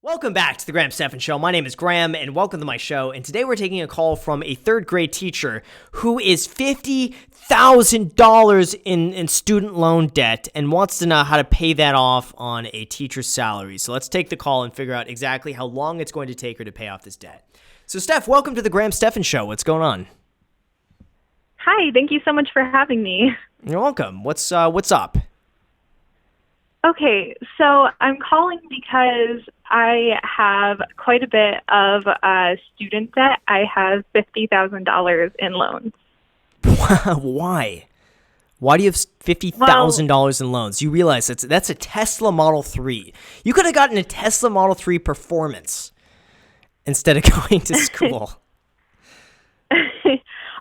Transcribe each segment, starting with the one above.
Welcome back to the Stephan Show. My name is Graham, and welcome to my show. And today we're taking a call from a third grade teacher who is $50,000 in student loan debt and wants to know how to pay that off on a teacher's salary. So let's take the call and figure out exactly how long it's going to take her to pay off this debt. So Steph, welcome to the Stephan Show. What's going on? Hi, thank you so much for having me. You're welcome. What's up? Okay, so I'm calling because I have quite a bit of student debt. I have $50,000 in loans. Why? Why do you have $50,000 in loans? You realize that's a Tesla Model 3. You could have gotten a Tesla Model 3 Performance instead of going to school.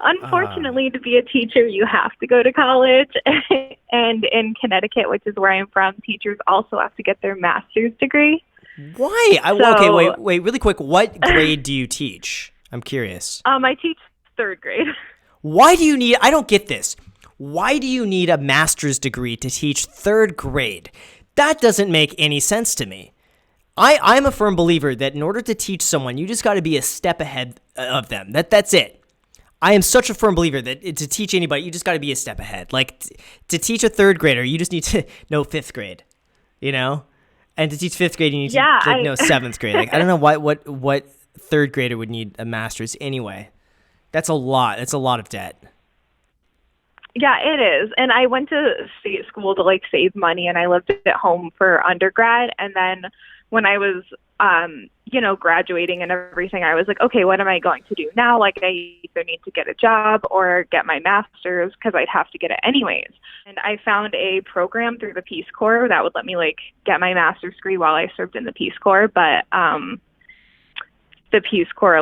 Unfortunately, to be a teacher, you have to go to college. And in Connecticut, which is where I'm from, teachers also have to get their master's degree. Why? Okay, wait, really quick. What grade do you teach? I'm curious. I teach third grade. Why do you need, I don't get this. Why do you need a master's degree to teach third grade? That doesn't make any sense to me. I'm a firm believer that in order to teach someone, you just got to be a step ahead of them. That's it. I am such a firm believer that to teach anybody, you just got to be a step ahead. Like to teach a third grader, you just need to know fifth grade, you know? And to teach fifth grade, you need to know seventh grade. Like I don't know what third grader would need a master's anyway. That's a lot. That's a lot of debt. Yeah, it is. And I went to state school to save money, and I lived at home for undergrad. And then when I was graduating and everything, I was like, okay, what am I going to do now? I either need to get a job or get my master's because I'd have to get it anyways. And I found a program through the Peace Corps that would let me get my master's degree while I served in the Peace Corps. But the Peace Corps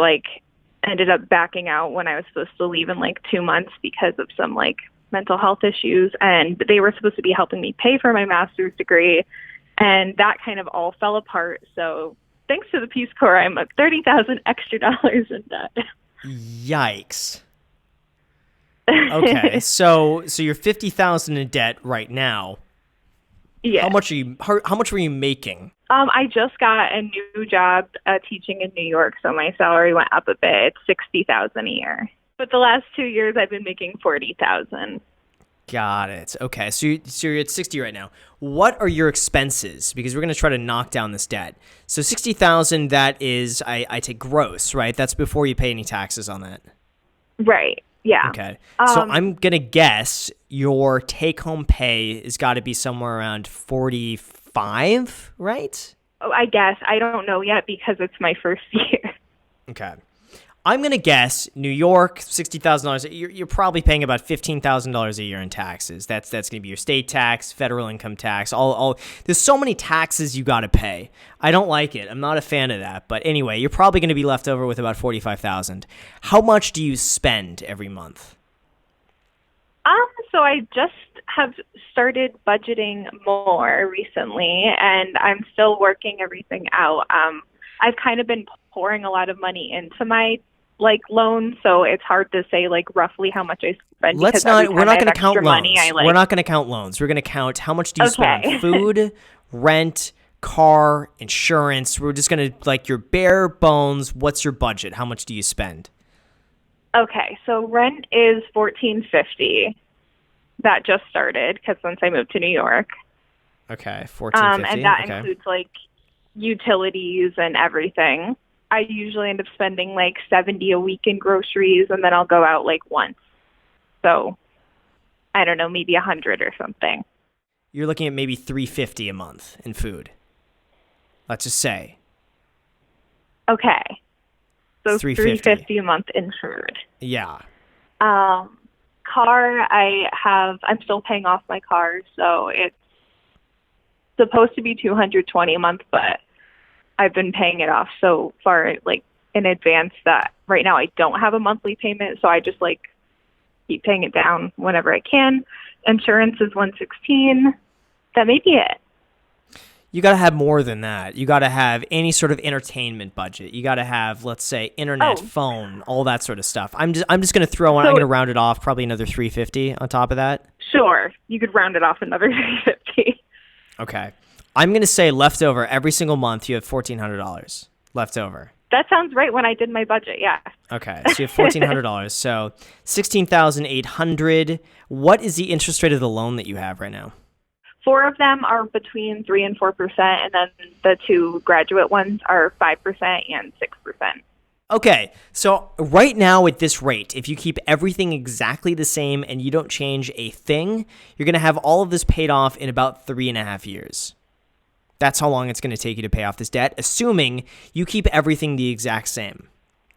ended up backing out when I was supposed to leave in 2 months because of some mental health issues. And they were supposed to be helping me pay for my master's degree. And that kind of all fell apart. So thanks to the Peace Corps, I'm at $30,000 extra in debt. Yikes. Okay, so you're $50,000 in debt right now. Yeah. How much were you making? I just got a new job teaching in New York, so my salary went up a bit. It's $60,000 a year. But the last 2 years, I've been making $40,000. Got it. Okay, so you're at 60 right now. What are your expenses? Because we're going to try to knock down this debt. So 60,000, that is, I take gross, right? That's before you pay any taxes on that. Right. Yeah. Okay. So I'm going to guess your take-home pay has got to be somewhere around 45, right? Oh, I guess. I don't know yet because it's my first year. Okay. I'm going to guess New York, $60,000. You're probably paying about $15,000 a year in taxes. That's going to be your state tax, federal income tax, all. There's so many taxes you got to pay. I don't like it. I'm not a fan of that. But anyway, you're probably going to be left over with about $45,000. How much do you spend every month? So I just have started budgeting more recently, and I'm still working everything out. I've kind of been pouring a lot of money into my loans, so it's hard to say roughly how much I spend. We're not going to count loans. We're not going to count loans. We're going to count how much do you spend on food, rent, car, insurance. We're just going to your bare bones. What's your budget? How much do you spend? Okay, so rent is $1,450. That just started because since I moved to New York. Okay, $1,450. And that includes utilities and everything. I usually end up spending $70 a week in groceries, and then I'll go out once. So I don't know, maybe $100 or something. You're looking at maybe $350 a month in food. Let's just say. Okay. So $350 a month in food. Yeah. Car, I'm still paying off my car, so it's supposed to be $220 a month, but I've been paying it off so far in advance that right now I don't have a monthly payment, so I just keep paying it down whenever I can. Insurance is $116. That may be it. You got to have more than that. You got to have any sort of entertainment budget. You got to have, let's say, internet, phone, all that sort of stuff. I'm just going to throw on. I'm going to round it off, probably another $350 on top of that. Sure, you could round it off another $350. Okay. I'm going to say leftover every single month. You have $1,400 left over. That sounds right when I did my budget, yeah. Okay, so you have $1,400. So $16,800. What is the interest rate of the loan that you have right now? 4 of them are between 3 and 4%, and then the 2 graduate ones are 5% and 6%. Okay, so right now at this rate, if you keep everything exactly the same and you don't change a thing, you're going to have all of this paid off in about 3.5 years. That's how long it's going to take you to pay off this debt, assuming you keep everything the exact same.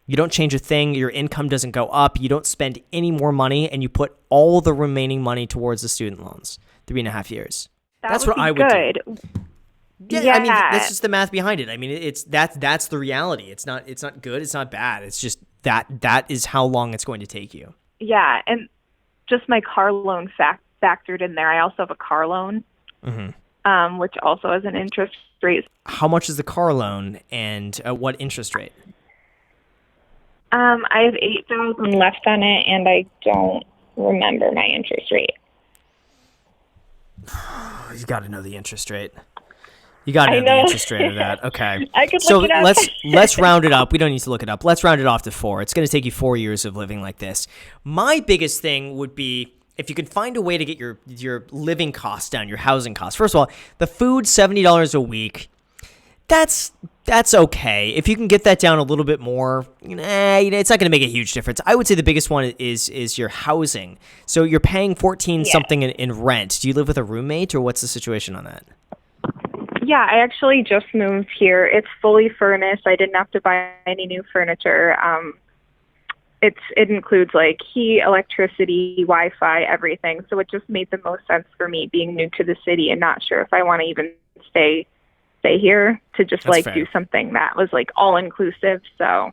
You don't change a thing, your income doesn't go up, you don't spend any more money, and you put all the remaining money towards the student loans. 3.5 years. That's what I would do. Yeah, I mean, that's just the math behind it. I mean, that's the reality. It's not good, it's not bad. It's just that is how long it's going to take you. Yeah, and just my car loan factored in there. I also have a car loan. Mm-hmm. Which also has an interest rate. How much is the car loan, and what interest rate? I have $8,000 left on it, and I don't remember my interest rate. You got to know the interest rate. You got to know the interest rate of that. Okay. I could look it up. let's round it up. We don't need to look it up. Let's round it off to 4. It's going to take you 4 years of living like this. My biggest thing would be, if you can find a way to get your living costs down, your housing costs. First of all, the food, $70 a week, that's okay. If you can get that down a little bit more, it's not going to make a huge difference. I would say the biggest one is your housing. So you're paying 14 something in rent. Do you live with a roommate, or what's the situation on that? Yeah, I actually just moved here. It's fully furnished. I didn't have to buy any new furniture. It includes like heat, electricity, Wi-Fi, everything. So it just made the most sense for me being new to the city and not sure if I want to even stay here to just that's like fair. Do something that was like all inclusive. So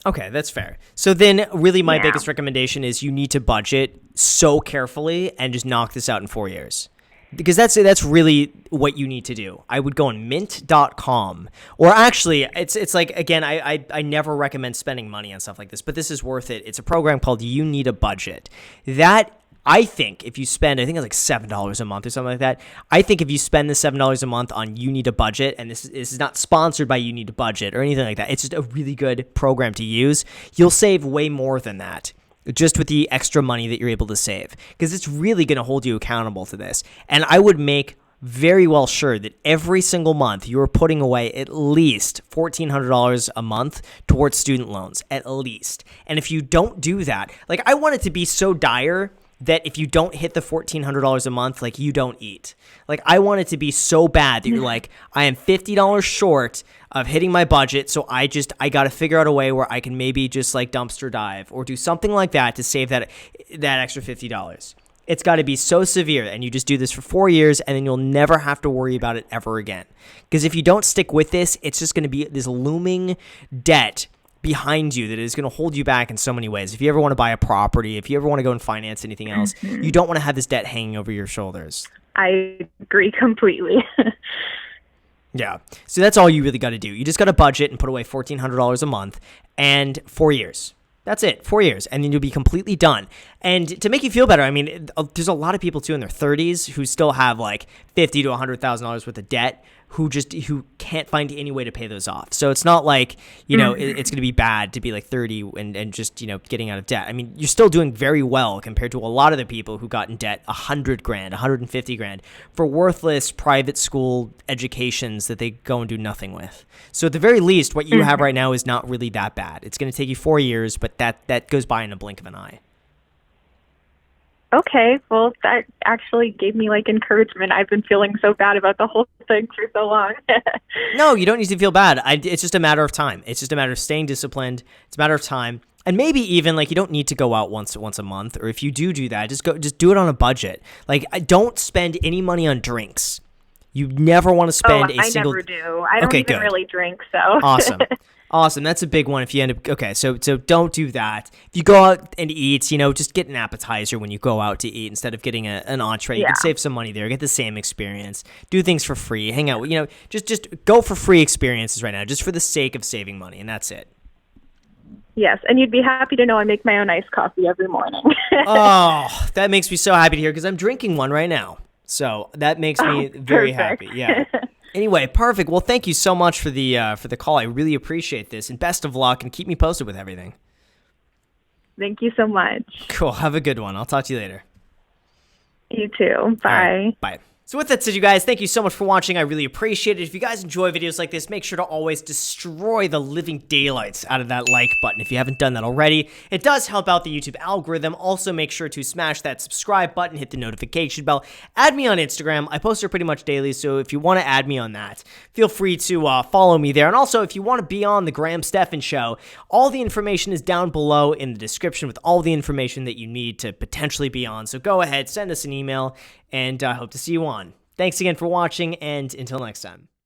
okay, that's fair. So then really my biggest recommendation is you need to budget so carefully and just knock this out in 4 years. Because that's really what you need to do. I would go on mint.com, or actually it's like, again, I never recommend spending money on stuff like this, but this is worth it. It's a program called You Need a Budget. That, I think if you spend, I think it's like $7 a month or something like that. I think if you spend the $7 a month on You Need a Budget, and this is not sponsored by You Need a Budget or anything like that, it's just a really good program to use, you'll save way more than that. Just with the extra money that you're able to save, because it's really going to hold you accountable to this. And I would make very well sure that every single month you're putting away at least $1,400 a month towards student loans, at least. And if you don't do that, like, I want it to be so dire that if you don't hit the $1,400 a month, like, you don't eat. Like, I want it to be so bad that you're like, I am $50 short of hitting my budget, so I got to figure out a way where I can maybe just like dumpster dive or do something like that to save that extra $50. It's got to be so severe, and you just do this for 4 years, and then you'll never have to worry about it ever again. Because if you don't stick with this, it's just going to be this looming debt behind you that is going to hold you back in so many ways. If you ever want to buy a property, if you ever want to go and finance anything else, you don't want to have this debt hanging over your shoulders. I agree completely. Yeah. So that's all you really got to do. You just got to budget and put away $1,400 a month, and 4 years. That's it, 4 years, and then you'll be completely done. And to make you feel better, I mean, there's a lot of people too in their 30s who still have like $50,000 to $100,000 worth of debt who can't find any way to pay those off. So it's not like, it's going to be bad to be like 30 and just, getting out of debt. I mean, you're still doing very well compared to a lot of the people who got in debt $100,000, $150,000 for worthless private school educations that they go and do nothing with. So at the very least, what you have right now is not really that bad. It's going to take you 4 years, but that goes by in a blink of an eye. Okay, well, that actually gave me like encouragement. I've been feeling so bad about the whole thing for so long. No, you don't need to feel bad. It's just a matter of time. It's just a matter of staying disciplined. It's a matter of time. And maybe even like you don't need to go out once a month, or if you do that, just do it on a budget. Like, don't spend any money on drinks. You never want to spend a single. I never do. I don't even really drink, so. Awesome. That's a big one. If you end up, okay, so don't do that. If you go out and eat, just get an appetizer when you go out to eat instead of getting an entree. You can save some money there, get the same experience, do things for free, hang out, just go for free experiences right now, just for the sake of saving money, and that's it. Yes, and you'd be happy to know I make my own iced coffee every morning. Oh, that makes me so happy to hear, because I'm drinking one right now. So that makes me very happy. Yeah. Anyway, perfect. Well, thank you so much for the call. I really appreciate this, and best of luck, and keep me posted with everything. Thank you so much. Cool. Have a good one. I'll talk to you later. You too. Bye. All right, bye. So with that said, you guys, thank you so much for watching. I really appreciate it. If you guys enjoy videos like this, make sure to always destroy the living daylights out of that like button if you haven't done that already. It does help out the YouTube algorithm. Also, make sure to smash that subscribe button, hit the notification bell. Add me on Instagram. I post there pretty much daily, so if you want to add me on that, feel free to follow me there. And also, if you want to be on the Stephan Show, all the information is down below in the description with all the information that you need to potentially be on. So go ahead, send us an email, and I hope to see you on. Thanks again for watching, and until next time.